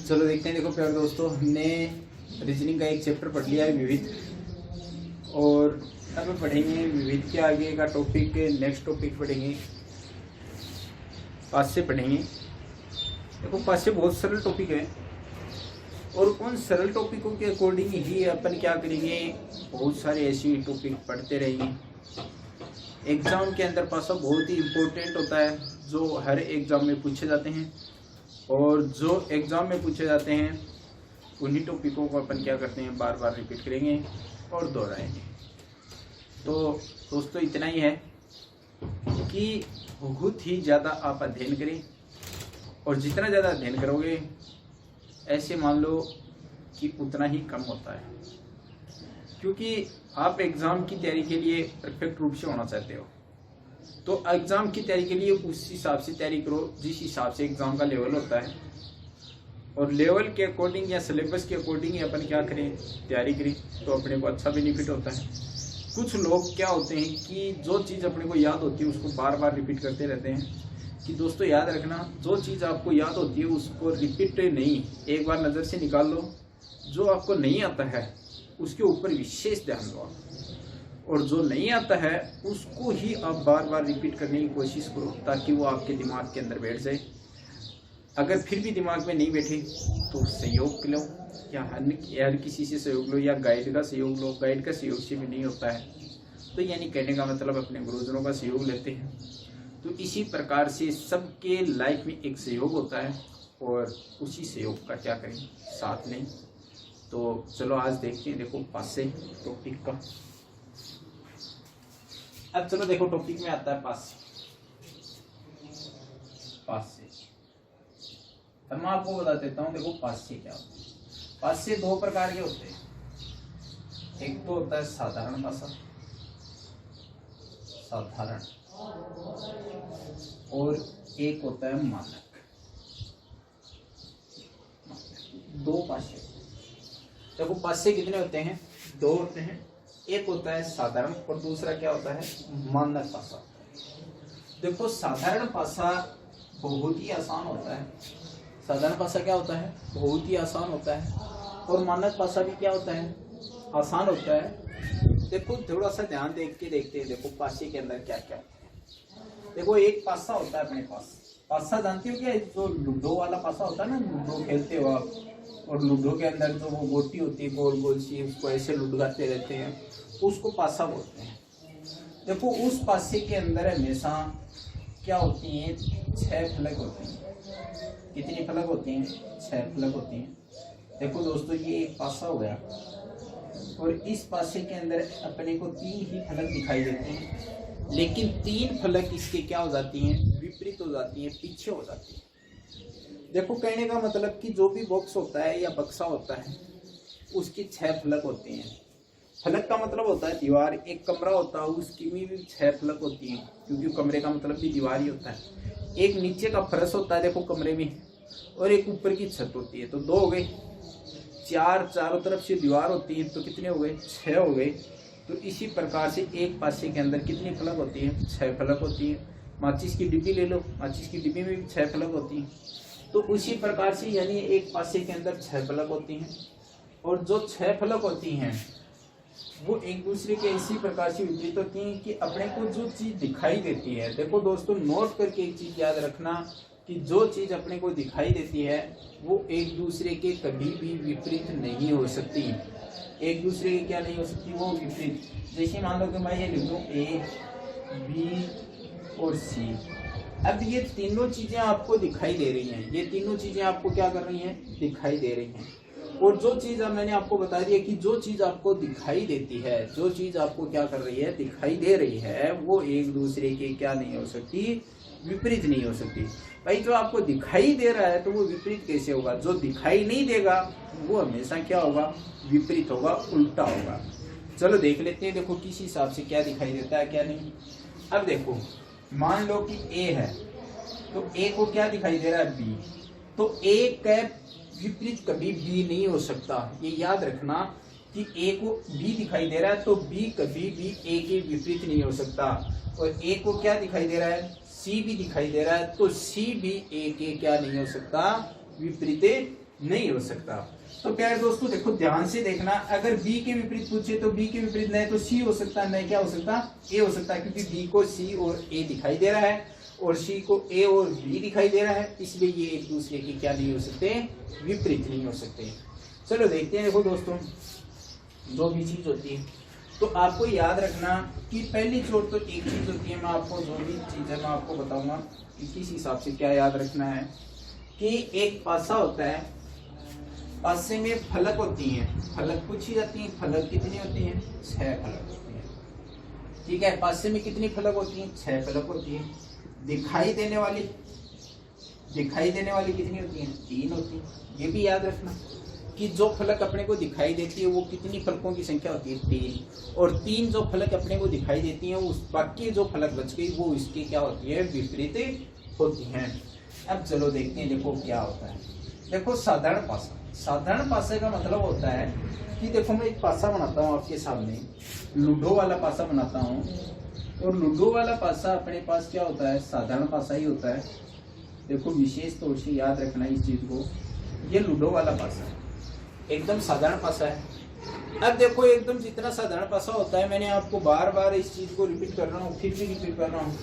चलो देखते हैं। देखो प्यारे दोस्तों, हमने रीजनिंग का एक चैप्टर पढ़ लिया है, विविध, और अब पढ़ेंगे विविध के आगे का टॉपिक। नेक्स्ट टॉपिक पढ़ेंगे पास से पढ़ेंगे। देखो पास से बहुत सरल टॉपिक है और उन सरल टॉपिकों के अकॉर्डिंग ही अपन क्या करेंगे, बहुत सारे ऐसे टॉपिक पढ़ते रहेंगे। एग्जाम के अंदर पासा बहुत ही इम्पोर्टेंट होता है, जो हर एग्जाम में पूछे जाते हैं, और जो एग्जाम में पूछे जाते हैं उन्हीं टॉपिकों को अपन क्या करते हैं, बार बार रिपीट करेंगे और दोहराएंगे। तो दोस्तों इतना ही है कि बहुत ही ज़्यादा आप अध्ययन करें, और जितना ज़्यादा अध्ययन करोगे ऐसे मान लो कि उतना ही कम होता है, क्योंकि आप एग्ज़ाम की तैयारी के लिए परफेक्ट रूप से होना चाहते हो। तो एग्ज़ाम की तैयारी के लिए उस हिसाब से तैयारी करो जिस हिसाब से एग्ज़ाम का लेवल होता है, और लेवल के अकॉर्डिंग या सिलेबस के अकॉर्डिंग ही अपन क्या करें, तैयारी करें, तो अपने को अच्छा बेनिफिट होता है। कुछ लोग क्या होते हैं कि जो चीज़ अपने को याद होती है उसको बार बार रिपीट करते रहते हैं। कि दोस्तों याद रखना, जो चीज़ आपको याद होती है उसको रिपीट नहीं, एक बार नज़र से निकाल लो। जो आपको नहीं आता है उसके ऊपर विशेष ध्यान दो, और जो नहीं आता है उसको ही आप बार बार रिपीट करने की कोशिश करो, ताकि वो आपके दिमाग के अंदर बैठ जाए। अगर फिर भी दिमाग में नहीं बैठे तो सहयोग लो, या हर किसी से सहयोग लो, या गाइड का सहयोग लो। गाइड का सहयोग से भी नहीं होता है, तो यानी कहने का मतलब अपने गुरुजनों का सहयोग लेते हैं। तो इसी प्रकार से सबके लाइफ में एक सहयोग होता है, और उसी सहयोग का क्या करें, साथ लें। तो चलो आज देखते हैं। देखो पास से टॉपिक का, अब चलो देखो टॉपिक में आता है पास से। अब मैं आपको बता देता हूँ। देखो पास से क्या होता है। पास से दो प्रकार के होते हैं, एक तो होता है साधारण पासा, साधारण, और एक होता है मानक। दो पासे। देखो पासे कितने होते हैं, दो होते हैं। एक होता है साधारण और दूसरा क्या होता है, मानक पासा। देखो साधारण पासा बहुत ही आसान होता है। साधारण पासा क्या होता है, बहुत ही आसान होता है, और मानक पासा भी क्या होता है, आसान होता है। देखो थोड़ा सा ध्यान देख के देखते हैं। देखो पासे के अंदर क्या क्या होता है। देखो एक पासा होता है अपने पास, पासा जानते हो क्या, जो लूडो वाला पासा होता है ना, लूडो खेलते हो आप, और लूडो के अंदर जो वो गोटी होती है गोल गोल सी, उसको ऐसे लुढ़काते रहते हैं, उसको पासा बोलते हैं। देखो उस पासे के अंदर हमेशा क्या होती हैं, 6 फलक होती हैं। कितनी फलक होती हैं, 6 फलक होती हैं। देखो दोस्तों ये एक पासा हो गया, और इस पासे के अंदर अपने को 3 ही फलक दिखाई देते हैं, लेकिन 3 फलक इसके क्या हो जाती हैं, विपरीत हो जाती हैं, पीछे हो जाती हैं। देखो कहने का मतलब कि जो भी बॉक्स होता है या बक्सा होता है उसकी 6 फलक होती हैं। फलक का मतलब होता है दीवार। एक कमरा होता है उसकी भी 6 फलक होती हैं, क्योंकि कमरे का मतलब भी दीवार ही होता है। एक नीचे का फर्श होता है देखो कमरे में, और एक ऊपर की छत होती है, तो 2 हो गए। 4 चारों तरफ से दीवार होती है, तो कितने हो गए, 6 हो गए। तो इसी प्रकार से एक पासे के अंदर कितनी फलक होती है, 6 फलक होती है। माचिस की डिब्बी ले लो, माचिस की डिब्बी में भी 6 फलक होती हैं। तो उसी प्रकार से यानी एक पासे के अंदर 6 फलक होती हैं, और जो 6 फलक होती हैं वो एक दूसरे के इसी प्रकार से विपरीत होती हैं कि अपने को जो चीज़ दिखाई देती है। देखो दोस्तों नोट करके एक चीज़ याद रखना कि जो चीज़ अपने को दिखाई देती है वो एक दूसरे के कभी भी विपरीत नहीं हो सकती। एक दूसरे के क्या नहीं हो सकती, वो विपरीत। जैसे मान लो कि मैं ये लिख दूँ A, B और C। अब ये तीनों चीज़ें आपको दिखाई दे रही हैं, ये तीनों चीज़ें आपको क्या कर रही हैं, दिखाई दे रही हैं। और जो चीज़ मैंने आपको बता दी है कि जो चीज़ आपको दिखाई देती है, जो चीज़ आपको क्या कर रही है, दिखाई दे रही है, वो एक दूसरे के क्या नहीं हो सकती, विपरीत नहीं हो सकती। भाई जो आपको दिखाई दे रहा है तो वो विपरीत कैसे होगा, जो दिखाई नहीं देगा वो हमेशा क्या होगा, विपरीत होगा, उल्टा होगा। चलो देख लेते हैं। देखो किस हिसाब से क्या दिखाई देता है क्या नहीं। अब देखो मान लो कि A है, तो A को क्या दिखाई दे रहा है, B। तो A का विपरीत कभी B नहीं हो सकता। ये याद रखना कि A को B दिखाई दे रहा है तो B कभी भी A के विपरीत नहीं हो सकता, और A को क्या दिखाई दे रहा है, C भी दिखाई दे रहा है, तो C भी A के क्या नहीं हो सकता, विपरीत नहीं हो सकता। तो प्यारे दोस्तों देखो ध्यान से देखना, अगर बी के विपरीत पूछे तो बी के विपरीत नहीं तो सी हो सकता है, नहीं क्या हो सकता, ए हो सकता है, क्योंकि बी को सी और ए दिखाई दे रहा है और सी को ए और बी दिखाई दे रहा है, इसलिए ये एक दूसरे की क्या नहीं हो सकते, विपरीत नहीं हो सकते। चलो देखते हैं। देखो दोस्तों जो भी चीज होती है तो आपको याद रखना कि पहली चोट तो एक चीज होती है, मैं आपको जो भी चीज है मैं आपको बताऊंगा कि किस हिसाब से क्या याद रखना है कि एक पासा होता है, पासे में फलक होती हैं, फलक पूछी जाती है, फलक कितनी होती हैं, 6 फलक होती हैं। ठीक है, पासे में कितनी फलक होती हैं, 6 फलक होती है। दिखाई देने वाली कितनी होती हैं, 3 होती हैं। ये भी याद रखना कि जो फलक अपने को दिखाई देती है वो कितनी फलकों की संख्या होती है, 3, और 3 जो फलक अपने को दिखाई देती हैं उस बाकी जो फलक बच गई वो इसकी क्या होती है, विपरीत होती हैं। अब चलो देखते हैं देखो क्या होता है। देखो साधारण पासा, साधारण पासे का मतलब होता है कि देखो मैं एक पासा बनाता हूँ आपके सामने, लूडो वाला पासा बनाता हूँ, और लूडो वाला पासा अपने पास क्या होता है, साधारण पासा ही होता है। देखो विशेष तौर से याद रखना इस चीज को, ये लूडो वाला पासा है, एकदम साधारण पासा है। अब देखो एकदम जितना साधारण पासा होता है, मैंने आपको बार बार इस चीज को रिपीट कर रहा हूँ, फिर भी रिपीट कर रहा हूँ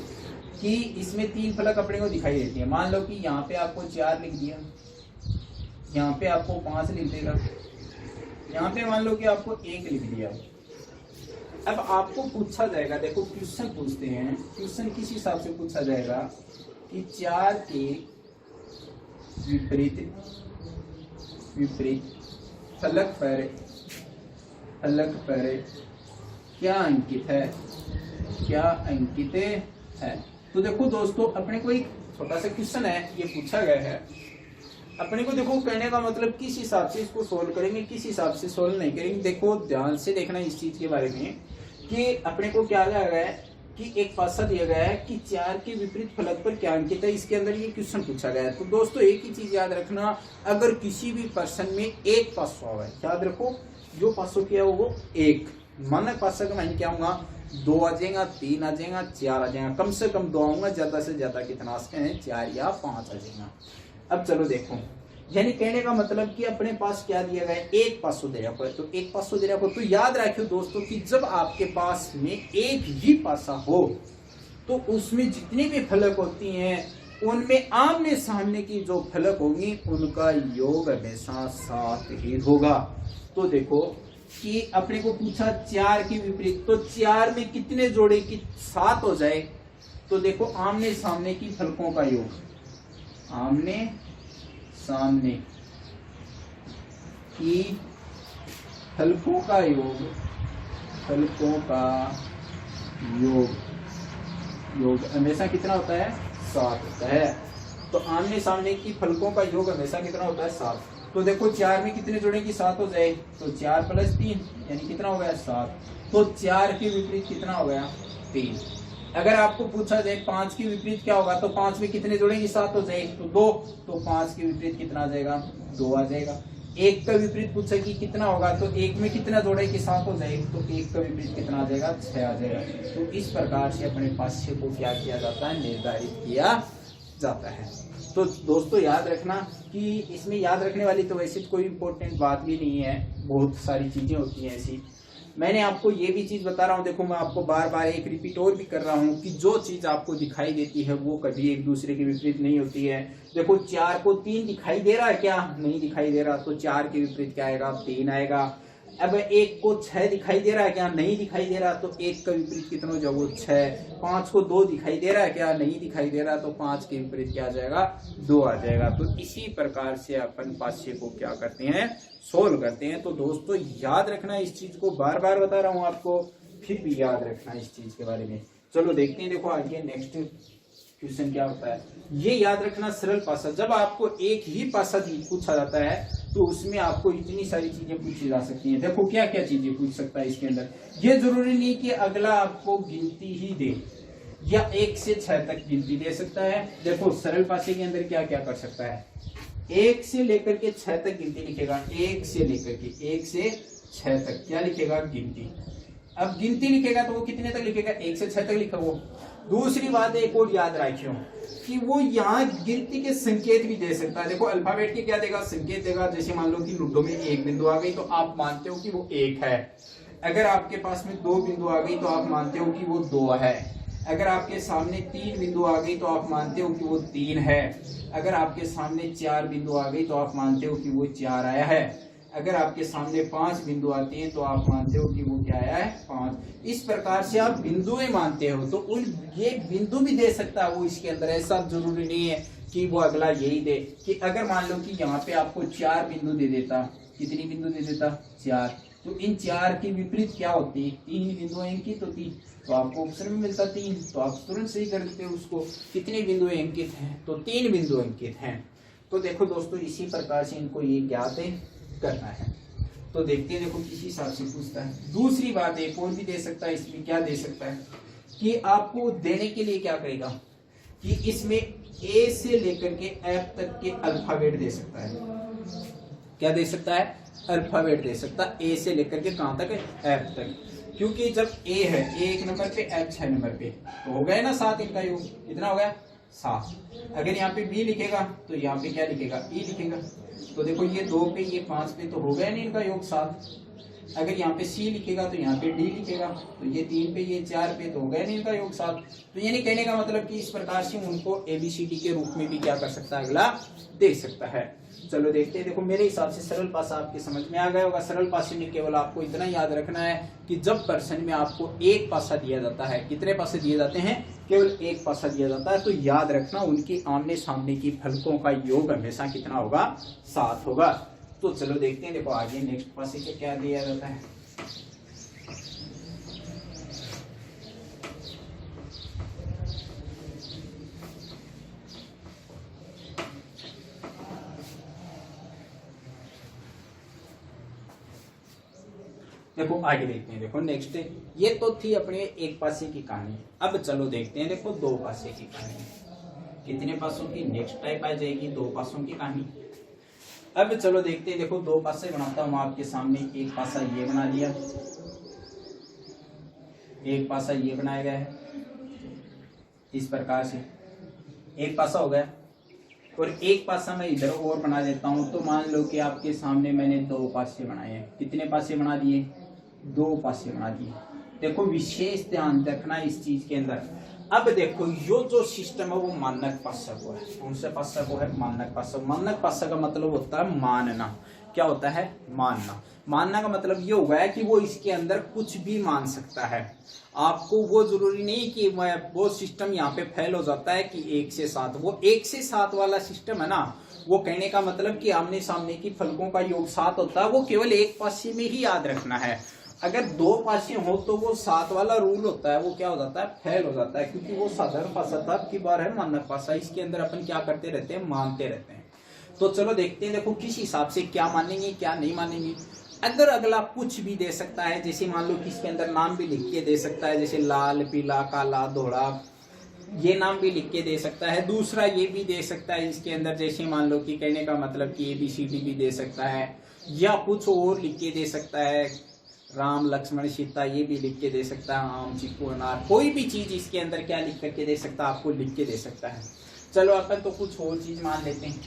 कि इसमें 3 फलक अपने को दिखाई देती है। मान लो कि यहाँ पे आपको 4 लिख दिया, यहाँ पे आपको 5 लिख देगा, यहाँ पे मान लो कि आपको 1 लिख दिया। अब आपको पूछा जाएगा, देखो क्वेश्चन पूछते हैं, क्वेश्चन किस हिसाब से पूछा जाएगा कि 4 के विपरीत फलक पर क्या अंकित है। तो देखो दोस्तों अपने को एक छोटा सा क्वेश्चन है, ये पूछा गया है। अपने को देखो कहने का मतलब किस हिसाब से इसको सोल्व करेंगे, किस हिसाब से सोल्व नहीं करेंगे। देखो ध्यान से देखना इस चीज के बारे में कि अपने को क्या दिया गया है कि एक पासा दिया गया है कि 4 के विपरीत फलक पर क्या अंकित है, इसके अंदर ये क्वेश्चन पूछा गया है। तो दोस्तों एक ही चीज याद रखना, अगर किसी भी पर्सन में एक पासा हुआ है, याद रखो जो पासों किया वो एक, मानक पासा का माइन क्या होगा, 2 आ जाएगा, 3 आ जाएगा, 4 आ जाएगा, कम से कम 2 आऊंगा, ज्यादा से ज्यादा कितना आ सकते हैं, 4 या 5 आ जाएगा। अब चलो देखो, यानी कहने का मतलब कि अपने पास क्या दिया गया है, एक पासो दे रखो है, तो एक पासो दे रखो। तो याद रखियो दोस्तों कि जब आपके पास में एक ही पासा हो तो उसमें जितनी भी फलक होती हैं उनमें आमने सामने की जो फलक होंगी उनका योग हमेशा 7 ही होगा। तो देखो कि अपने को पूछा 4 के विपरीत, तो 4 में कितने जोड़े की 7 हो जाए, तो देखो आमने सामने की फलकों का योग, आमने सामने की फलकों का योग, योग हमेशा कितना होता है, 7 होता है। तो आमने सामने की फलकों का योग हमेशा कितना होता है, 7। तो देखो 4 में कितने जोड़े की 7 हो जाए, तो 4 + 3 यानी कितना हो गया, 7। तो 4 के विपरीत कितना हो गया, 3। अगर आपको पूछा जाए 5 के विपरीत क्या होगा, तो 5 में कितने जोड़े की 7 हो जाए, तो 2। तो 5 के विपरीत कितना आ जाएगा, 2 आ जाएगा। 1 का विपरीत पूछा कि कितना होगा, तो 1 में कितना जोड़े की 7 हो जाए, तो 1 का विपरीत कितना आ जाएगा, 6 आ जाएगा। तो इस प्रकार से अपने पास्य को क्या किया जाता है, निर्धारित किया जाता है। तो दोस्तों याद रखना कि इसमें याद रखने वाली तो वैसे कोई इंपॉर्टेंट बात भी नहीं है, बहुत सारी चीजें होती हैं ऐसी। मैंने आपको ये भी चीज बता रहा हूँ, देखो मैं आपको बार बार एक रिपीट और भी कर रहा हूँ कि जो चीज आपको दिखाई देती है वो कभी एक दूसरे के विपरीत नहीं होती है। देखो 4 को 3 दिखाई दे रहा है क्या, नहीं दिखाई दे रहा, तो 4 के विपरीत क्या आएगा, 3 आएगा। अब 1 को 6 दिखाई दे रहा है क्या, नहीं दिखाई दे रहा, तो 1 का विपरीत कितना हो जाएगा, 6। 5 को 2 दिखाई दे रहा है क्या, नहीं दिखाई दे रहा, तो 5 के विपरीत क्या आ जाएगा, 2 आ जाएगा। तो इसी प्रकार से अपन पास्य को क्या करते हैं, सोल्व करते हैं। तो दोस्तों याद रखना इस चीज को, बार बार बता रहा हूं आपको, फिर भी याद रखना इस चीज के बारे में। चलो देखते हैं, देखो आगे नेक्स्ट क्वेश्चन क्या होता है। ये याद रखना सरल पासा, जब आपको एक ही पासा पूछा जाता है तो उसमें आपको इतनी सारी चीजें पूछी जा सकती हैं। देखो क्या क्या चीजें पूछ सकता है इसके अंदर, ये जरूरी नहीं कि अगला आपको गिनती ही दे या 1 से 6 तक गिनती दे सकता है। देखो सरल पासे के अंदर क्या क्या कर सकता है, 1 से लेकर के 6 तक गिनती लिखेगा, 1 से लेकर के 1 से 6 तक क्या लिखेगा, गिनती। अब गिनती लिखेगा तो वो कितने तक लिखेगा, 1 से 6 तक लिखा वो। दूसरी बात एक और याद रखियो कि वो यहाँ गिनती के संकेत भी दे सकता है। देखो अल्फाबेट के क्या देगा, संकेत देगा। जैसे मान लो कि लूडो में 1 बिंदु आ गई तो आप मानते हो कि वो 1 है। अगर आपके पास में 2 बिंदु आ गई तो आप मानते हो कि वो 2 है। अगर आपके सामने 3 बिंदु आ गई तो आप मानते हो कि वो 3 है। अगर आपके सामने 4 बिंदु आ गई तो आप मानते हो कि वो 4 आया है। अगर आपके सामने 5 बिंदु आती हैं तो आप मानते हो कि वो क्या आया है, 5। इस प्रकार से आप बिंदुएं मानते हो। तो उन ये बिंदु भी दे सकता है वो इसके अंदर, ऐसा जरूरी नहीं है कि वो अगला यही दे। कि अगर मान लो कि यहाँ पे आपको 4 बिंदु दे देता, कितनी बिंदु दे देता, 4, तो इन 4 की विपरीत क्या होती, 3 बिंदु अंकित होती, तो आपको ऑप्शन में मिलता 3, तो आप तुरंत सही कर देते हो उसको। कितने बिंदु अंकित हैं, तो 3 बिंदु अंकित हैं। तो देखो दोस्तों इसी प्रकार से इनको ये ज्ञात करना है। तो देखते हैं, देखो किसी हिसाब से पूछता है। दूसरी बात एक और भी दे सकता है, इसमें क्या दे सकता है कि आपको देने के लिए क्या करेगा कि इसमें ए से लेकर के एफ तक के अल्फाबेट दे सकता है। क्या दे सकता है, अल्फाबेट दे सकता है, ए से लेकर के कहां तक, एफ तक। क्योंकि जब ए है, ए 1 नंबर पे, एफ 6 नंबर पे, तो हो गया ना 7 इनका योग। कितना हो गया, 7। अगर यहाँ पे बी लिखेगा तो यहाँ पे क्या लिखेगा, ई लिखेगा। तो देखो ये 2 पे, ये 5 पे, तो हो गया नहीं इनका योग 7। अगर यहाँ पे सी लिखेगा तो यहाँ पे डी लिखेगा, तो ये 3 पे, ये 4 पे, तो हो गया नहीं इनका योग 7। तो यानी कहने का मतलब कि इस प्रकार से उनको एबीसीडी के रूप में भी क्या कर सकता है, अगला दे सकता है। चलो देखते हैं। देखो मेरे हिसाब से सरल पासा आपके समझ में आ गया होगा। सरल पासे में केवल आपको इतना याद रखना है कि जब प्रश्न में आपको एक पासा दिया जाता है, कितने पासे दिए जाते हैं, केवल एक पासा दिया जाता है, तो याद रखना उनके आमने सामने की फलकों का योग हमेशा कितना होगा, 7 होगा। तो चलो देखते हैं, देखो आगे नेक्स्ट पासे के क्या दिया जाता है। देखो आगे देखते हैं। देखो नेक्स्ट, ये तो थी अपने एक पासे की कहानी। अब चलो देखते हैं, देखो 2 पासे की कहानी। कितने पासों की, नेक्स्ट टाइप आ जाएगी 2 पासों की कहानी। अब चलो देखते हैं। देखो 2 पासे बनाता हूं आपके सामने। एक पासा ये बना लिया, एक पासा ये बनाया गया है, इस प्रकार से एक पासा हो गया। और एक पासा मैं इधर और बना देता हूं। तो मान लो कि आपके सामने मैंने 2 पासे बनाए हैं। कितने पासे बना दिए, 2 पासे बना दिए। देखो विशेष ध्यान रखना इस चीज के अंदर। अब देखो यो जो सिस्टम है वो मानक पासा को है। कौन सा पासा को है, मानक पासा। मानक पासा का मतलब होता है मानना। क्या होता है, मानना। मानना का मतलब ये होगा है कि वो इसके अंदर कुछ भी मान सकता है। आपको वो जरूरी नहीं कि वो सिस्टम यहाँ पे फेल हो जाता है कि 1 से 7। वो 1 से 7 वाला सिस्टम है ना, वो कहने का मतलब कि आमने सामने की फलकों का योग 7 होता है। वो केवल एक पासे में ही याद रखना है। अगर 2 पासे हो तो वो 7 वाला रूल होता है, वो क्या हो जाता है, फेल हो जाता है। क्योंकि वो साधारण पासा था, की बार है मानक पासा। इसके अंदर अपन क्या करते रहते हैं, मानते रहते हैं। तो चलो देखते हैं, देखो किस हिसाब से क्या मानेंगे क्या नहीं मानेंगे। अगर अगला कुछ भी दे सकता है, जैसे मान लो कि इसके अंदर नाम भी लिख के दे सकता है, जैसे लाल, पीला, काला, धोड़ा, ये नाम भी लिख के दे सकता है। दूसरा ये भी दे सकता है इसके अंदर, जैसे मान लो कि कहने का मतलब कि ABCD भी दे सकता है, या कुछ और लिख के दे सकता है, राम, लक्ष्मण, सीता, ये भी लिख के दे सकता है, आम, चीकू, अनार, कोई भी चीज इसके अंदर क्या लिख करके दे सकता है, आपको लिख के दे सकता है। चलो अपन तो कुछ और चीज मान लेते हैं।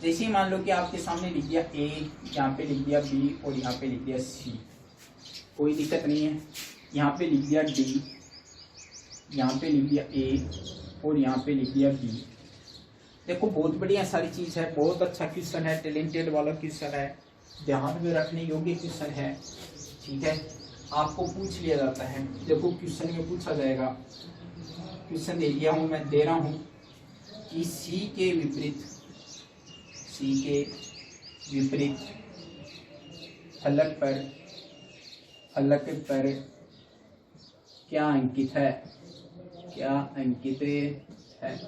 जैसे मान लो कि आपके सामने लिख दिया A, यहाँ पे लिख दिया B और यहाँ पे लिख दिया C, कोई दिक्कत नहीं है। यहाँ पे लिख दिया D, यहाँ पे लिख दिया A और यहाँ पे लिख दिया B। देखो बहुत बढ़िया सारी चीज है, बहुत अच्छा क्वेश्चन है, टैलेंटेड वाला क्वेश्चन है, ध्यान में रखने योग्य क्वेश्चन है। ठीक है, आपको पूछ लिया जाता है। देखो क्वेश्चन में पूछा जाएगा, क्वेश्चन दे दिया हूं मैं, दे रहा हूं कि C के विपरीत फलक पर क्या अंकित है, क्या अंकित है।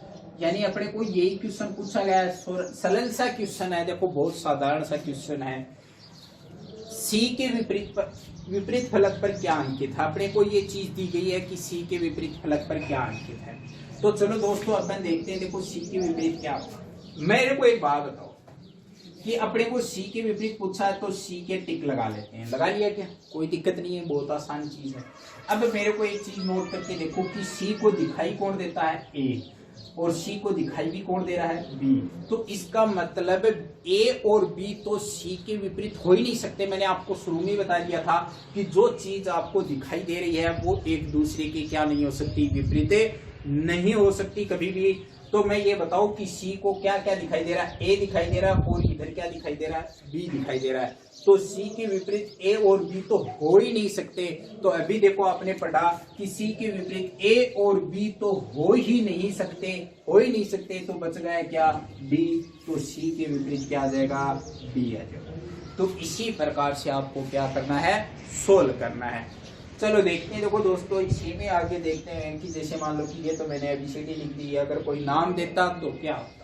यानी अपने को यही क्वेश्चन पूछा गया है, सरल सा क्वेश्चन है। देखो बहुत साधारण सा क्वेश्चन है। C के विपरीत फलक पर क्या अंकित है। अपने को ये चीज दी गई है कि C के विपरीत फलक पर क्या अंकित है। तो चलो दोस्तों अपन देखते हैं। देखो C के विपरीत क्या होगा। मेरे को एक बात बताओ, कि अपने को सी के विपरीत पूछा है तो सी के टिक लगा लेते हैं। लगा लिया क्या? कोई दिक्कत नहीं है, बहुत आसान चीज है। अब मेरे को एक चीज नोट करके देखो कि सी को दिखाई कौन देता है? ए, और सी को दिखाई भी कौन दे रहा है? बी। तो इसका मतलब ए और बी तो सी के विपरीत हो ही नहीं सकते। मैंने आपको शुरू में बता दिया था कि जो चीज आपको दिखाई दे रही है वो एक दूसरे की क्या नहीं हो सकती? विपरीत नहीं हो सकती कभी भी। तो मैं ये बताऊं कि सी को क्या क्या दिखाई दे रहा है? ए दिखाई दे रहा है, और इधर क्या दिखाई दे रहा है? बी दिखाई दे रहा है। तो सी के विपरीत ए और बी तो हो ही नहीं सकते। तो अभी देखो आपने पढ़ा कि सी के विपरीत ए और बी तो हो ही नहीं सकते, हो ही नहीं सकते। तो बच गया क्या? बी। तो सी के विपरीत क्या आ जाएगा? बी आ जाएगा। तो इसी प्रकार से आपको क्या करना है? सोल्व करना है। चलो देखते हैं। देखो दोस्तों, इसी में आगे देखते हैं कि जैसे मान लो कि ये तो मैंने एबीसीडी लिख दी है, अगर कोई नाम देता तो क्या होता?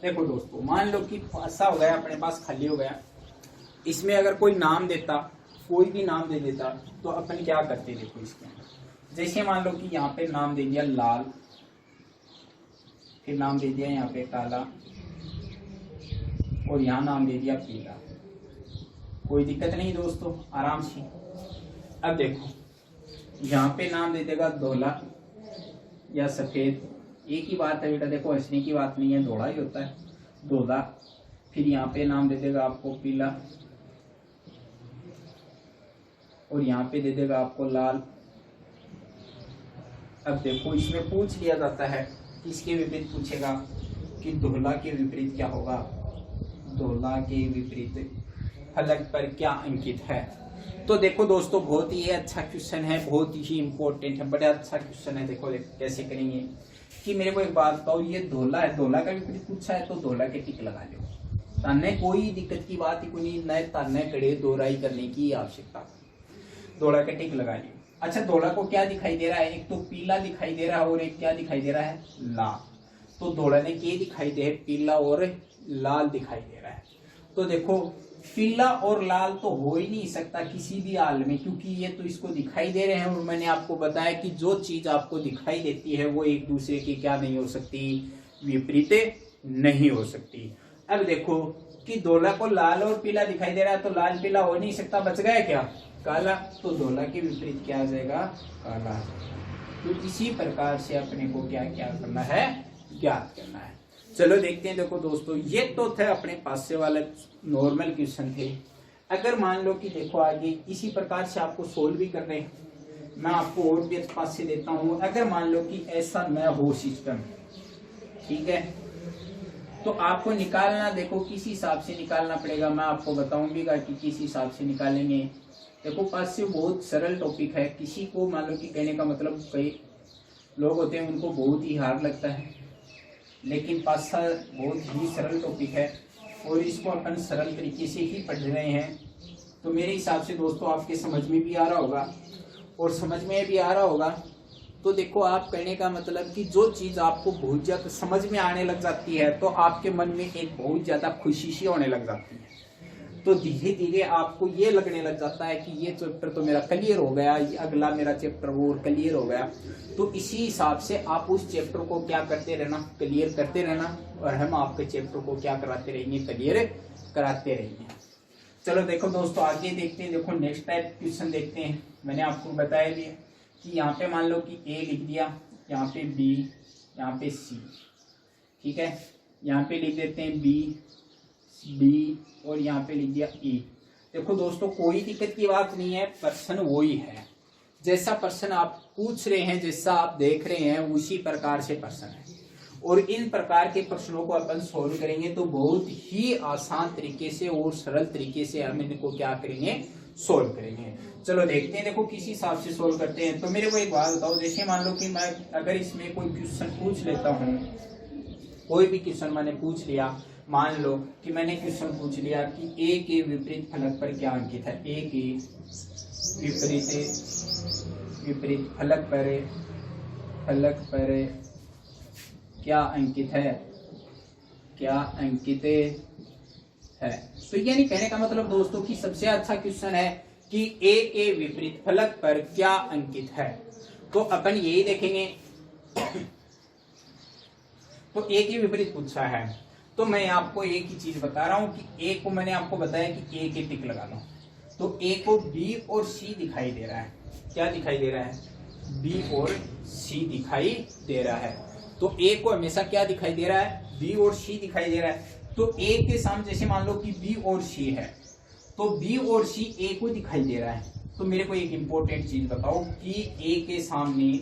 देखो दोस्तों, मान लो कि ऐसा हो गया, अपने पास खाली हो गया। इसमें अगर कोई नाम देता, कोई भी नाम दे देता, तो अपन क्या करते? देखो इसके जैसे मान लो कि यहाँ पे नाम दे दिया लाल, फिर नाम दे दिया यहाँ पे काला, और यहाँ नाम दे दिया पीला। कोई दिक्कत नहीं दोस्तों, आराम से। अब देखो यहाँ पे नाम दे देगा धोला या सफेद, एक ही बात है बेटा, देखो हंसने की बात नहीं है, धोला ही होता है, धोला। फिर यहाँ पे नाम दे देगा आपको पीला, और यहाँ पे दे देगा आपको लाल। अब देखो इसमें पूछ लिया जाता है, इसके विपरीत पूछेगा कि धोला के विपरीत क्या होगा? धोला के विपरीत फलक पर क्या अंकित है? तो देखो दोस्तों, बहुत ही अच्छा क्वेश्चन है, बहुत ही इंपॉर्टेंट है, बड़ा अच्छा क्वेश्चन है। देखो कैसे करेंगे कि मेरे को एक बात बताओ, ये धोला है, धोला का विपरीत पूछा है तो धोला के टिक लगा लो। तन्ने कोई दिक्कत की बात ही कोई नहीं, नए तन्ने कड़े दोहराई करने की आवश्यकता। धोला के टिक लगा लियो। अच्छा, धोला को क्या दिखाई दे रहा है? एक तो पीला दिखाई दे रहा है और एक क्या दिखाई दे रहा है? लाल। तो धोला ने क्या दिखाई दे? पीला और लाल दिखाई दे रहा है। तो देखो पीला और लाल तो हो ही नहीं सकता किसी भी हाल में, क्योंकि ये तो इसको दिखाई दे रहे हैं, और मैंने आपको बताया कि जो चीज आपको दिखाई देती है वो एक दूसरे की क्या नहीं हो सकती? विपरीत नहीं हो सकती। अब देखो कि धोला को लाल और पीला दिखाई दे रहा है, तो लाल पीला हो नहीं सकता, बच गया क्या? काला। तो धोला के विपरीत क्या आ जाएगा? काला। तो इसी प्रकार से अपने को क्या क्या करना है? ज्ञात करना है। चलो देखते हैं। देखो दोस्तों, ये तो थे अपने पास से वाले नॉर्मल क्वेश्चन थे। अगर मान लो कि देखो आगे इसी प्रकार से आपको सोल्व भी करने हैं, मैं आपको और भी पास से देता हूँ। अगर मान लो कि ऐसा न हो सिस्टम, ठीक है, तो आपको निकालना, देखो किस हिसाब से निकालना पड़ेगा, मैं आपको बताऊंगा कि किस हिसाब से निकालेंगे। देखो पास से बहुत सरल टॉपिक है। किसी को मान लो कि कहने का मतलब, कई लोग होते हैं उनको बहुत ही हार्ड लगता है, लेकिन पासा बहुत ही सरल टॉपिक है और इसको अपन सरल तरीके से ही पढ़ रहे हैं। तो मेरे हिसाब से दोस्तों आपके समझ में भी आ रहा होगा, और समझ में भी आ रहा होगा। तो देखो, आप कहने का मतलब कि जो चीज आपको बहुत ज्यादा समझ में आने लग जाती है तो आपके मन में एक बहुत ज्यादा खुशी सी होने लग जाती है। तो धीरे धीरे आपको ये लगने लग जाता है कि ये चैप्टर तो मेरा क्लियर हो गया, ये अगला मेरा चैप्टर वो क्लियर हो गया। तो इसी हिसाब से आप उस चैप्टर को क्या करते रहना? क्लियर करते रहना, और हम आपके चैप्टर को क्या कराते रहेंगे? क्लियर कराते रहेंगे। चलो देखो दोस्तों, आगे देखते हैं। देखो नेक्स्ट टाइप क्वेश्चन देखते हैं। मैंने आपको बताया भी कि यहाँ पे मान लो कि ए लिख दिया, यहाँ पे बी, यहाँ पे सी, ठीक है, यहाँ पे लिख देते हैं बी, डी, और यहाँ पे लिख दिया ई। देखो दोस्तों, कोई दिक्कत की बात नहीं है, प्रश्न वही है। जैसा प्रश्न आप पूछ रहे हैं, जैसा आप देख रहे हैं, उसी प्रकार से प्रश्न है। और इन प्रकार के प्रश्नों को अपन सोल्व करेंगे तो बहुत ही आसान तरीके से और सरल तरीके से हम इनको क्या करेंगे? सोल्व करेंगे। चलो देखते हैं। देखो किस हिसाब से सोल्व करते हैं। तो मेरे को एक बात बताओ, जैसे मान लो कि मैं अगर इसमें कोई क्वेश्चन पूछ लेता हूँ, कोई भी क्वेश्चन मैंने पूछ लिया, मान लो कि मैंने क्वेश्चन पूछ लिया कि ए के विपरीत फलक पर क्या अंकित है? ए के विपरीत फलक पर क्या अंकित है, तो यानी कहने का मतलब दोस्तों कि सबसे अच्छा क्वेश्चन है कि ए के विपरीत फलक पर क्या अंकित है। तो अपन यही देखेंगे। तो ए के विपरीत पूछा है, तो मैं आपको एक ही चीज बता रहा हूं कि ए को मैंने आपको बताया कि ए के टिक लगा लो। तो ए को बी और सी दिखाई दे रहा है। क्या दिखाई दे रहा है? बी और सी दिखाई दे रहा है। तो ए को हमेशा क्या दिखाई दे रहा है? बी और सी दिखाई दे रहा है। तो ए के सामने जैसे मान लो कि बी और सी है, तो बी और सी ए को दिखाई दे रहा है। तो मेरे को एक इंपॉर्टेंट चीज बताओ कि ए के सामने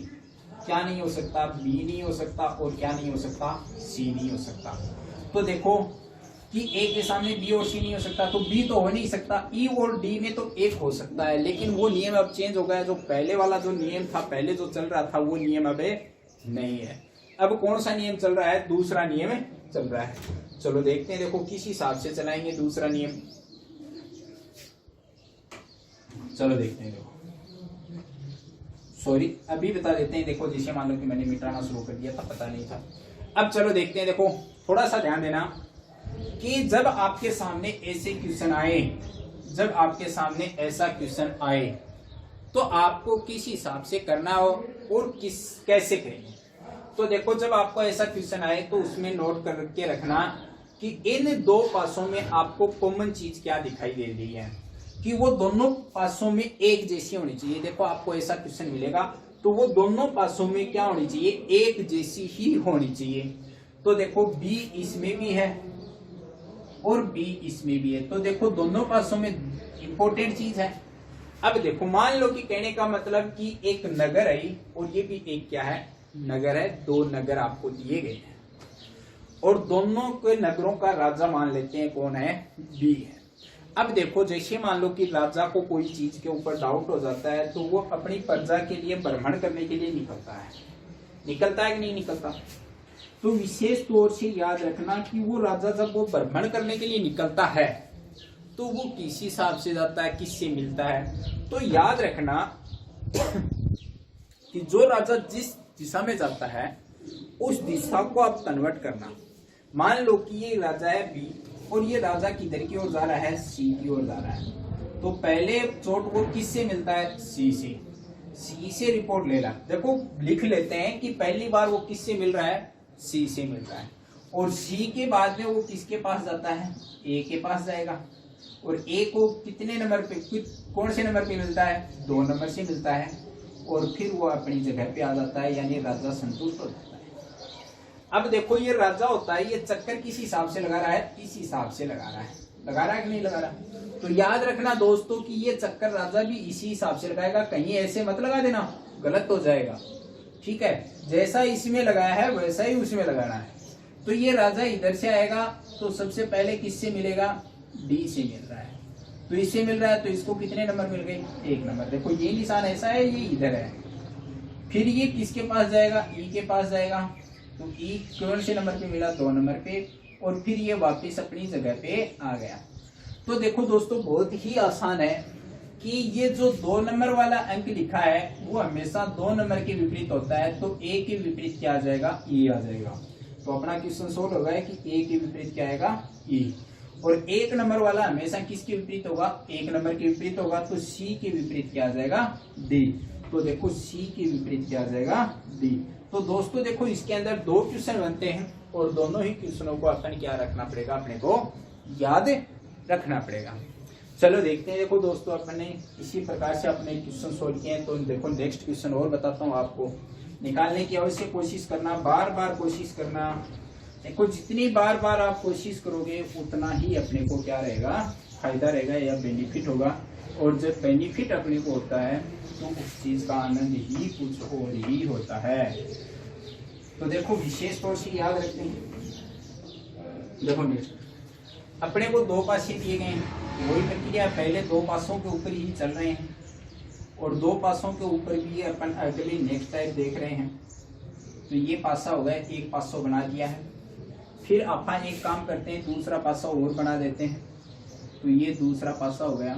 क्या नहीं हो सकता? बी नहीं हो सकता, और क्या नहीं हो सकता? सी नहीं हो सकता। तो देखो कि ए के सामने बी और सी नहीं हो सकता, तो बी तो हो नहीं सकता, ई और डी में तो एक हो सकता है। लेकिन वो नियम अब चेंज हो गया। जो पहले वाला जो नियम था, पहले जो चल रहा था, वो नियम अब नहीं है। अब कौन सा नियम चल रहा है? दूसरा नियम चल रहा है। चलो देखते हैं। देखो किस हिसाब से चलाएंगे दूसरा नियम, चलो देखते हैं। देखो सॉरी, अभी बता देते हैं। देखो जैसे मान लो कि मैंने मिटाना शुरू कर दिया था, पता नहीं था। अब चलो देखते हैं। देखो थोड़ा सा ध्यान देना कि जब आपके सामने ऐसे क्वेश्चन आए, जब आपके सामने ऐसा क्वेश्चन आए, तो आपको किस हिसाब से करना हो और कैसे करेंगे। तो देखो जब आपको ऐसा क्वेश्चन आए तो उसमें नोट करके रखना कि इन दो पासों में आपको कॉमन चीज क्या दिखाई दे रही है, कि वो दोनों पासों में एक जैसी होनी चाहिए। देखो आपको ऐसा क्वेश्चन मिलेगा तो वो दोनों पासों में क्या होनी चाहिए? एक जैसी ही होनी चाहिए। तो देखो बी इसमें भी है और बी इसमें भी है, तो देखो दोनों पासों में इंपॉर्टेंट चीज है। अब देखो मान लो कि कहने का मतलब कि एक नगर है और ये भी एक क्या है? नगर है। दो नगर आपको दिए गए हैं और दोनों के नगरों का राजा मान लेते हैं कौन है? बी है। अब देखो जैसे मान लो कि राजा को कोई चीज के ऊपर डाउट हो जाता है, तो वो अपनी प्रजा के लिए भ्रमण करने के लिए निकलता है। निकलता है कि नहीं निकलता? तो विशेष तौर से याद रखना कि वो राजा जब वो भ्रमण करने के लिए निकलता है तो वो किस हिसाब से जाता है, किससे मिलता है। तो याद रखना कि जो राजा जिस दिशा में जाता है उस दिशा को आप कन्वर्ट करना। मान लो कि ये राजा है बी और ये राजा किधर की ओर जा रहा है? सी की ओर जा रहा है। तो पहले चोट वो किससे मिलता है? सी से। सी से रिपोर्ट ले ला। देखो लिख लेते हैं कि पहली बार वो किससे मिल रहा है? सी से मिल रहा है। और सी के बाद में वो किसके पास जाता है? ए के पास जाएगा। और ए को कितने नंबर पे, कौन से नंबर पे मिलता है? 2 नंबर से मिलता है। और फिर वो अपनी जगह पे आ जाता है, यानी राजा संतुष्ट हो जाता है। अब देखो ये राजा होता है, ये चक्कर किस हिसाब से लगा रहा है? इस हिसाब से लगा रहा है। लगा रहा है कि नहीं लगा रहा? तो याद रखना दोस्तों कि ये चक्कर राजा भी इसी हिसाब से लगाएगा। कहीं ऐसे मत लगा देना, गलत हो जाएगा। ठीक है, जैसा इसमें लगाया है वैसा ही उसमें लगाना है। तो ये राजा इधर से आएगा तो सबसे पहले किससे मिलेगा? डी से मिल रहा है। तो इससे मिल रहा है तो इसको कितने नंबर मिल गए? 1 नंबर। देखो ये निशान ऐसा है, ये इधर है। फिर ये किसके पास जाएगा? ई के पास जाएगा। तो ई कौन से नंबर पे मिला? 2 नंबर पे। और फिर ये वापस अपनी जगह पे आ गया। तो देखो दोस्तों बहुत ही आसान है कि ये जो 2 नंबर वाला अंक लिखा है वो हमेशा 2 नंबर के विपरीत होता है। तो ए के विपरीत क्या आ जाएगा? ई आ जाएगा। तो अपना क्वेश्चन सोल्व होगा कि ए के विपरीत क्या आएगा? ई। और 1 नंबर वाला हमेशा किसके विपरीत होगा? 1 नंबर के विपरीत होगा। तो सी के विपरीत क्या आ जाएगा? डी। तो देखो सी के विपरीत क्या आ जाएगा? डी। तो दोस्तों देखो इसके अंदर 2 क्वेश्चन बनते हैं और दोनों ही क्वेश्चनों को अपन क्या रखना पड़ेगा? अपने को याद रखना पड़ेगा। चलो देखते हैं। देखो दोस्तों अपन ने इसी प्रकार से अपने क्वेश्चन सोल्व किए हैं। तो देखो नेक्स्ट क्वेश्चन और बताता हूँ आपको। निकालने की अवश्य कोशिश करना, बार बार कोशिश करना। देखो जितनी बार बार आप कोशिश करोगे उतना ही अपने को क्या रहेगा? फायदा रहेगा या बेनिफिट होगा। और जब बेनिफिट अपने को होता है तो उस चीज का आनंद ही कुछ और ही होता है। तो देखो विशेष तौर से याद रखते हैं। देखो नेक्स्ट अपने को 2 पासे दिए गए हैं। वही प्रक्रिया पहले 2 पासों के ऊपर ही चल रहे हैं और 2 पासों के ऊपर भी अपन अगली नेक्स्ट टाइप देख रहे हैं। तो ये पासा हो गया, एक पासा बना दिया है। फिर अपन एक काम करते हैं, दूसरा पासा और बना देते हैं। तो ये दूसरा पासा हो गया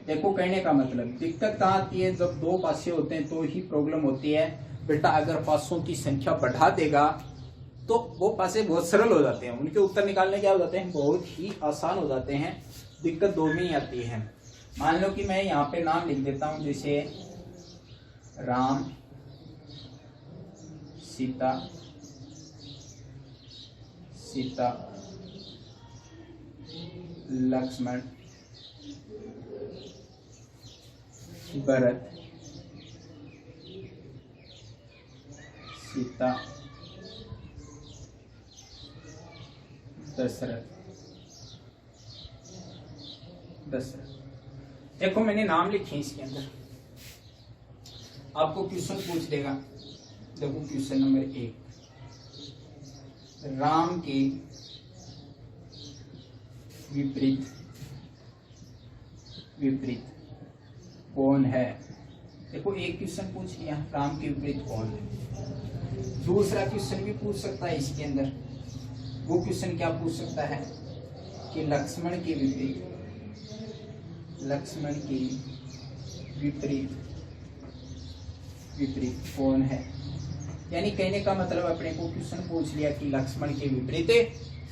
देखो कहने का मतलब दिक्कत कहाँ आती है, जब दो पासे होते हैं तो ही प्रॉब्लम होती है। बेटा अगर पासों की संख्या बढ़ा देगा तो वो पासे बहुत सरल हो जाते हैं, उनके उत्तर निकालने क्या हो जाते हैं, बहुत ही आसान हो जाते हैं। दिक्कत दो में ही आती है। मान लो कि मैं यहाँ पे नाम लिख देता हूं, जैसे राम, सीता, सीता, लक्ष्मण, भरत, सीता, दशरथ, दशरथ। देखो मैंने नाम लिखे इसके अंदर, आपको क्वेश्चन पूछ देगा। देखो क्वेश्चन नंबर 1, राम के विपरीत विपरीत कौन है। देखो एक क्वेश्चन पूछ लिया, राम के विपरीत कौन है। दूसरा क्वेश्चन भी पूछ सकता है इसके अंदर। वो क्वेश्चन क्या पूछ सकता है कि लक्ष्मण के विपरीत, लक्ष्मण के विपरीत विपरीत कौन है। यानी कहने का मतलब अपने को क्वेश्चन पूछ लिया कि लक्ष्मण के विपरीत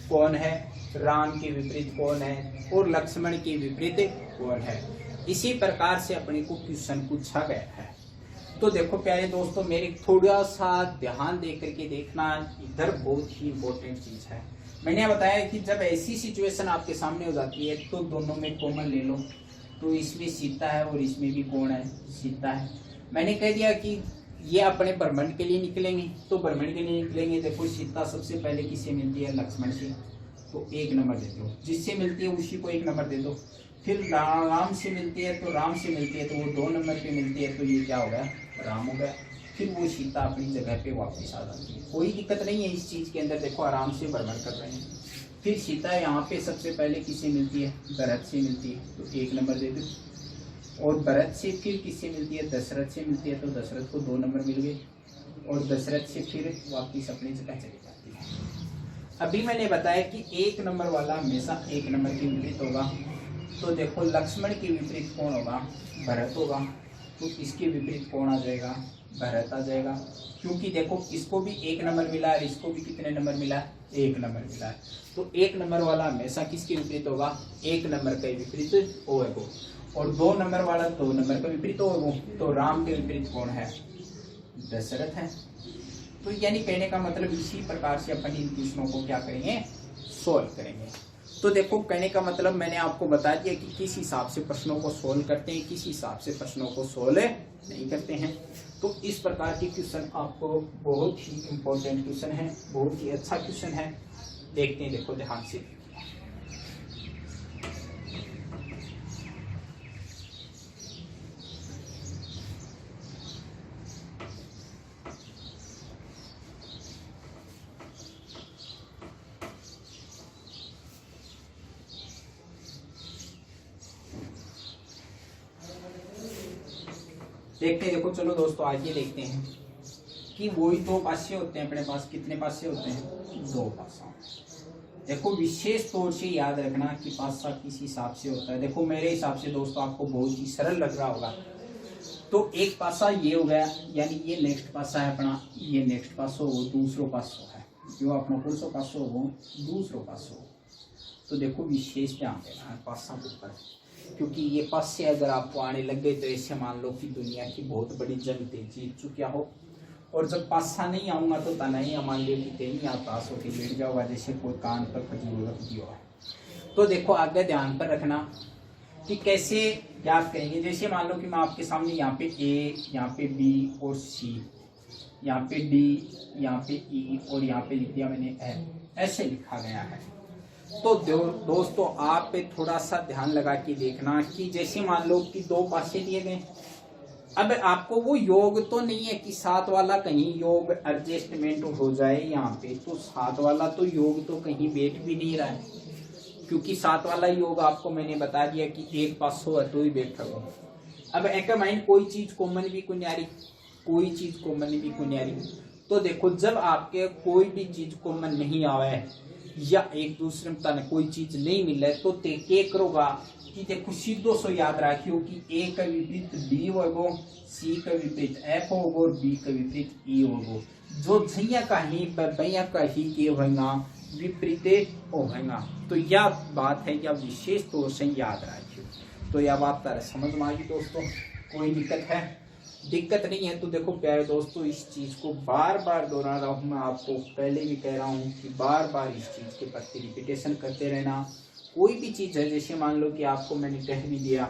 कौन है, राम के विपरीत कौन है और लक्ष्मण के विपरीत कौन है। इसी प्रकार से अपने को क्वेश्चन पूछा गया है। तो देखो प्यारे दोस्तों, मेरे थोड़ा सा ध्यान दे करके देखना, इधर बहुत ही इंपॉर्टेंट चीज है। मैंने बताया कि जब ऐसी सिचुएशन आपके सामने हो जाती है तो दोनों में कॉमन ले लो। तो इसमें सीता है और इसमें भी कौन है, सीता है। मैंने कह दिया कि ये अपने ब्रह्मांड के लिए निकलेंगे, तो ब्रह्मांड के लिए निकलेंगे। देखो सीता सबसे पहले किससे मिलती है, लक्ष्मण से, तो 1 नंबर दे दो। जिससे मिलती है उसी को 1 नंबर दे दो। फिर राम से मिलती है तो राम से मिलती है तो वो 2 नंबर पे मिलती है, तो ये क्या हो गया, राम हो गया। फिर वो सीता अपनी जगह पे वापस आ जाती है, कोई दिक्कत नहीं है इस चीज के अंदर। देखो आराम से भ्रमण कर रहे हैं। फिर सीता यहाँ पे सबसे पहले किससे मिलती है, भरत से मिलती है, तो 1 नंबर दे दो। और भरत से फिर किससे मिलती है, दशरथ से मिलती है, तो दशरथ को 2 नंबर मिल गए। और दशरथ से फिर वापस अपनी जगह चली जाती है। अभी मैंने बताया कि 1 नंबर वाला हमेशा 1 नंबर के विपरीत होगा। तो देखो लक्ष्मण के विपरीत कौन होगा, भरत होगा। तो इसके विपरीत कौन आ जाएगा, भरत आ जाएगा। क्योंकि देखो इसको भी 1 नंबर मिला है, इसको भी कितने नंबर मिला है, 1 नंबर मिला है। तो 1 नंबर वाला हमेशा किसके विपरीत होगा, 1 नंबर का विपरीत होगा। और 2 नंबर वाला 2 नंबर का विपरीत होगा। तो राम के विपरीत कौन है, दशरथ है। तो यानी कहने का मतलब इसी प्रकार से अपन इन प्रश्नों को क्या करेंगे, सोल्व करेंगे। तो देखो कहने का मतलब मैंने आपको बता दिया कि किस हिसाब से प्रश्नों को सोल्व करते हैं, किस हिसाब से प्रश्नों को सोल्व नहीं करते हैं। तो इस प्रकार के क्वेश्चन आपको बहुत ही इंपॉर्टेंट क्वेश्चन है, बहुत ही अच्छा क्वेश्चन है। देखते हैं, देखो ध्यान से। देखते हैं, देखो चलो दोस्तों आगे देखते हैं कि वही 2 पासे होते हैं अपने पास। कितने पासे होते हैं, 2 पासा। देखो विशेष तौर से याद रखना कि पासा किस हिसाब से होता है। देखो मेरे हिसाब से दोस्तों आपको बहुत ही सरल लग रहा होगा। तो एक पासा ये हो गया, यानी ये नेक्स्ट पासा है अपना, ये नेक्स्ट पासो वो दूसरो पासो है, जो अपना कौन सा पासो वो दूसरो पासो। तो देखो विशेष ध्यान देना है पासा के ऊपर, क्योंकि ये पासे अगर आपको आने लग गए तो ऐसे मान लो कि दुनिया की बहुत बड़ी जंग जीत चुका हो। और जब पासा नहीं आऊंगा तो तना ही मान लियो कि तेरी आप पास होकर बैठ जाओगा, जैसे कोई कान पर खजूर रख दियो है। तो देखो आगे ध्यान पर रखना कि कैसे याद करेंगे। जैसे मान लो कि मैं आपके सामने यहाँ पे ए, यहाँ पे बी और सी, यहाँ पे डी, यहाँ पे ई और यहाँ पे लिख दिया मैंने एफ, ऐसे लिखा गया है। तो दोस्तों आप पे थोड़ा सा ध्यान लगा के देखना कि जैसे मान लो कि 2 पासे दिए गए। अब आपको वो योग तो नहीं है कि 7 वाला कहीं योग एडजस्टमेंट हो जाए यहाँ पे, तो 7 वाला तो योग तो कहीं बैठ भी नहीं रहा है, क्योंकि 7 वाला योग आपको मैंने बता दिया कि 1 पासो है तो ही बैठा हो। अब एक माइंड कोई चीज कॉमन भी को न्यारी, कोई चीज कॉमन भी को न्यारी। तो देखो जब आपके कोई भी चीज कॉमन नहीं आवे या एक दूसरे में तने कोई चीज नहीं मिले तो ते के करोगा कि देखो सीधो सो याद रखियो कि ए का विपरीत बी होगो, सी का विपरीत एफ होगो और बी का विपरीत ई होगो। जो झैया का ही बैया का ही के होगा विपरीत होगा। तो यह बात है, यह विशेष तौर से याद रखियो। तो यह बात तारे समझ में आएगी दोस्तों, कोई दिक्कत है? दिक्कत नहीं है तो देखो प्यारे दोस्तों, इस चीज को बार बार दोहरा रहा हूँ मैं, आपको पहले भी कह रहा हूँ कि बार बार इस चीज के प्रति रिपीटेशन करते रहना। कोई भी चीज है, जैसे मान लो कि आपको मैंने कह भी दिया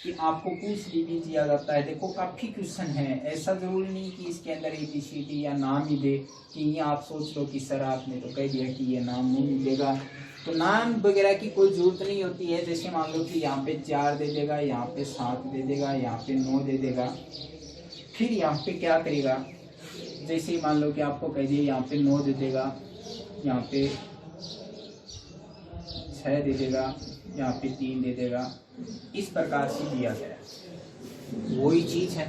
कि आपको पूछ भी दिया जाता है, देखो काफी क्वेश्चन है, ऐसा जरूरी नहीं कि इसके अंदर ABCD या नाम ही दे कि ये आप सोच लो कि सर आपने तो कह दिया कि ये नाम नहीं मिलेगा। तो नाम वगैरह की कोई जरूरत नहीं होती है। जैसे मान लो कि यहाँ पे 4 दे देगा, यहाँ पे 7 दे देगा, यहाँ पे 9 दे देगा, फिर यहाँ पे क्या करेगा, जैसे मान लो कि आपको कह दिए यहाँ पे 9 दे देगा, यहाँ पे 6 दे देगा, यहाँ पे 3 दे देगा, इस प्रकार से दिया गया, वही चीज है।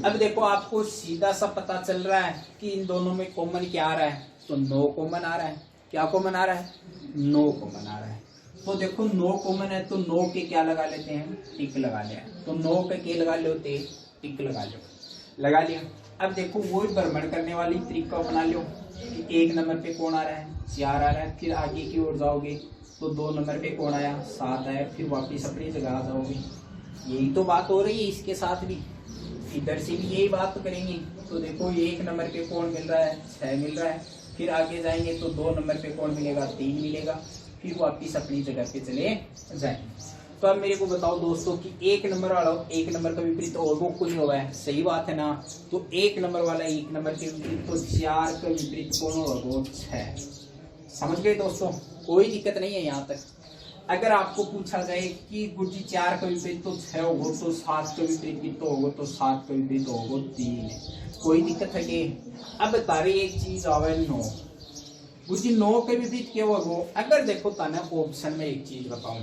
अब देखो आपको सीधा सा पता चल रहा है कि इन दोनों में कॉमन क्या आ रहा है, तो 9 कॉमन आ रहा है। क्या कॉमन आ रहा है? 9 कॉमन आ रहा है। तो देखो 9 कॉमन है तो 9 के क्या लगा लेते हैं, टिक लगा लिया। तो 9 के क्या लगा लेते, टिक लगा लो, लगा लिया। अब देखो वही भ्रमण करने वाली तरीका बना लो कि 1 नंबर पे कौन आ रहा है, 4 आ रहा है, फिर आगे की ओर जाओगे तो 2 नंबर पे कौन आया, 7 आया, फिर वापिस अपनी जगह आ जाओगे। यही तो बात हो रही है इसके साथ भी, इधर से भी यही बात करेंगे। तो देखो 1 नंबर पे कौन मिल रहा है, 6 मिल रहा है, फिर आगे जाएंगे तो 2 नंबर पे कौन मिलेगा, 3 मिलेगा, फिर वापिस अपनी जगह पे चले जाएंगे। तो अब मेरे को बताओ दोस्तों कि 1 नंबर वाला 1 नंबर का विपरीत और वो कुछ होगा है, सही बात है ना। तो 1 नंबर वाला 1 नंबर के विपरीत, तो 4 का विपरीत कौन होगा, वो 6। समझ गए दोस्तों, कोई दिक्कत नहीं है यहाँ तक। अगर आपको पूछा जाए कि गुरुजी 4 का विपरीत तो 6 होगा, तो 7 का विपरीत भी तो होगा, तो 7 का विपरीत होगा 3, कोई दिक्कत है कि? अब तारे एक चीज आवे 9, गुरुजी 9 के विपरीत क्या होगा? अगर देखो ताने ऑप्शन में एक चीज बताऊं,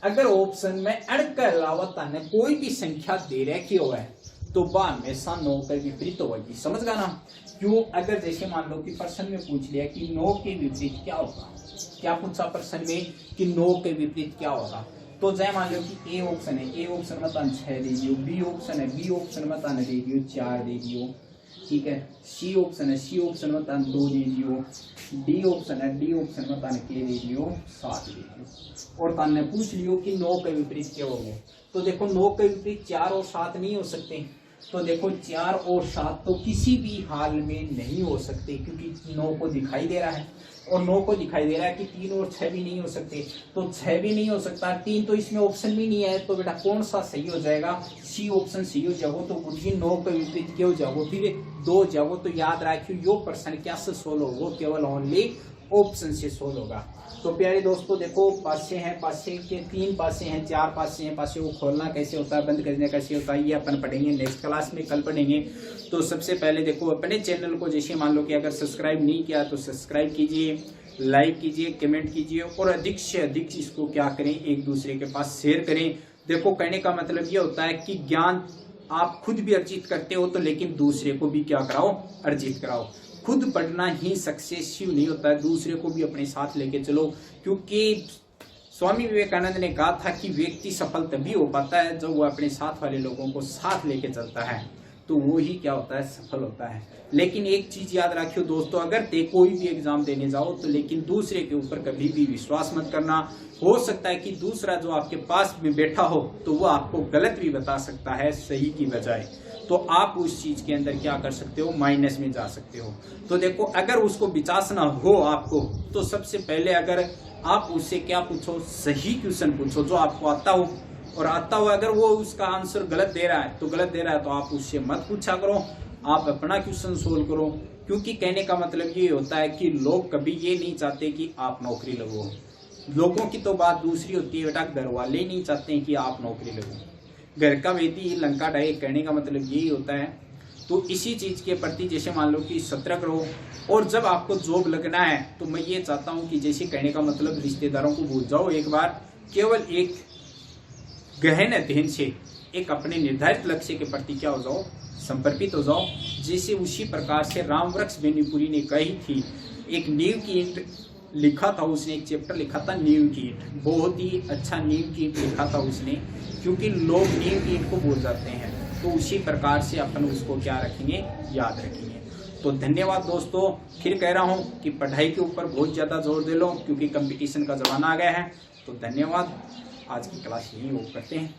अगर ऑप्शन में अड़ के अलावा ताने कोई भी संख्या दे रखी हो है तो वह हमेशा 9 के विपरीत होगी। समझ गया ना? क्यों? अगर जैसे मान लो कि प्रश्न में पूछ लिया कि 9 के विपरीत क्या होगा, क्या पूछा प्रश्न में कि 9 के विपरीत क्या होगा, तो जय मान लो कि ए ऑप्शन है, ए ऑप्शन में तान 6 दे दियो, बी ऑप्शन है, बी ऑप्शन में तान दे दियो 4 दे दियो, ठीक है। सी ऑप्शन है, सी ऑप्शन में तान 2 दे दियो, डी ऑप्शन है, डी ऑप्शन में तान के दे दियो 7 दे दियो, और तान ने पूछ लियो कि 9 के विपरीत क्या होगा। तो देखो 9 के विपरीत 4 और 7 नहीं हो सकते। तो देखो 4 और 7 तो किसी भी हाल में नहीं हो सकते, क्योंकि 9 को दिखाई दे रहा है और 9 को दिखाई दे रहा है कि 3 और 6 भी नहीं हो सकते। तो 6 भी नहीं हो सकता, 3 तो इसमें ऑप्शन भी नहीं है। तो बेटा कौन सा सही हो जाएगा, सी ऑप्शन सही हो जाओ। तो गुरुजी 9 के विपरीत क्या हो जाओ, फिर 2 जाओ। तो याद रखियो यो प्रश्न क्या से सोल्व होगा, केवल ओनली ऑप्शन से सोल्व होगा। तो प्यारे दोस्तों देखो पासे हैं, पासे के 3 पासे हैं, 4 पासे हैं, पासे को खोलना कैसे होता है, बंद करना कैसे होता है, ये अपन पढ़ेंगे नेक्स्ट क्लास में, कल पढ़ेंगे। तो सबसे पहले देखो अपने चैनल को जैसे मान लो कि अगर सब्सक्राइब नहीं किया तो सब्सक्राइब कीजिए, लाइक कीजिए, कमेंट कीजिए और अधिक से अधिक इसको क्या करें, एक दूसरे के पास शेयर करें। देखो कहने का मतलब ये होता है कि ज्ञान आप खुद भी अर्जित करते हो तो लेकिन दूसरे को भी क्या कराओ, अर्जित कराओ। खुद पढ़ना ही सक्सेसफुल नहीं होता है, दूसरे को भी अपने साथ लेके चलो। क्योंकि स्वामी विवेकानंद ने कहा था कि व्यक्ति सफल तभी हो पाता है जब वो अपने साथ वाले लोगों को साथ लेके चलता है, तो वो ही क्या होता है, सफल होता है। लेकिन एक चीज याद रखियो दोस्तों, अगर ते कोई भी एग्जाम देने जाओ तो लेकिन दूसरे के ऊपर कभी भी विश्वास मत करना। हो सकता है कि दूसरा जो आपके पास में बैठा हो तो वो आपको गलत भी बता सकता है सही की बजाय, तो आप उस चीज के अंदर क्या कर सकते हो, माइनस में जा सकते हो। तो देखो अगर उसको विचासना हो आपको, तो सबसे पहले अगर आप उससे क्या पूछो, सही क्वेश्चन पूछो जो आपको आता हो, और आता हो अगर वो उसका आंसर गलत दे रहा है तो गलत दे रहा है तो आप उससे मत पूछा करो, आप अपना क्वेश्चन सोल्व करो। क्योंकि कहने का मतलब ये होता है कि लोग कभी ये नहीं चाहते कि आप नौकरी लगो। लोगों की तो बात दूसरी होती है बेटा, घर वाले ही नहीं चाहते हैं कि आप नौकरी लगो। घर का वेदी लंका ढाए, कहने का मतलब यही होता है। तो इसी चीज के प्रति जैसे मान लो कि सतर्क रहो, और जब आपको जॉब लगना है तो मैं ये चाहता हूँ कि जैसे कहने का मतलब रिश्तेदारों को भूल जाओ एक बार, केवल एक गहन अध्ययन से एक अपने निर्धारित लक्ष्य के प्रति क्या हो जाओ, समर्पित हो जाओ। जैसे उसी प्रकार से राम वृक्ष बेनीपुरी ने कही थी, एक नींव की ईंट लिखा था उसने, एक चैप्टर लिखा था नीम कीट, बहुत ही अच्छा नीम कीट लिखा था उसने, क्योंकि लोग नीम कीट को भूल जाते हैं, तो उसी प्रकार से अपन उसको क्या रखेंगे, याद रखेंगे। तो धन्यवाद दोस्तों, फिर कह रहा हूँ कि पढ़ाई के ऊपर बहुत ज़्यादा जोर दे लो, क्योंकि कंपटीशन का ज़माना आ गया है। तो धन्यवाद, आज की क्लास यही वो करते हैं।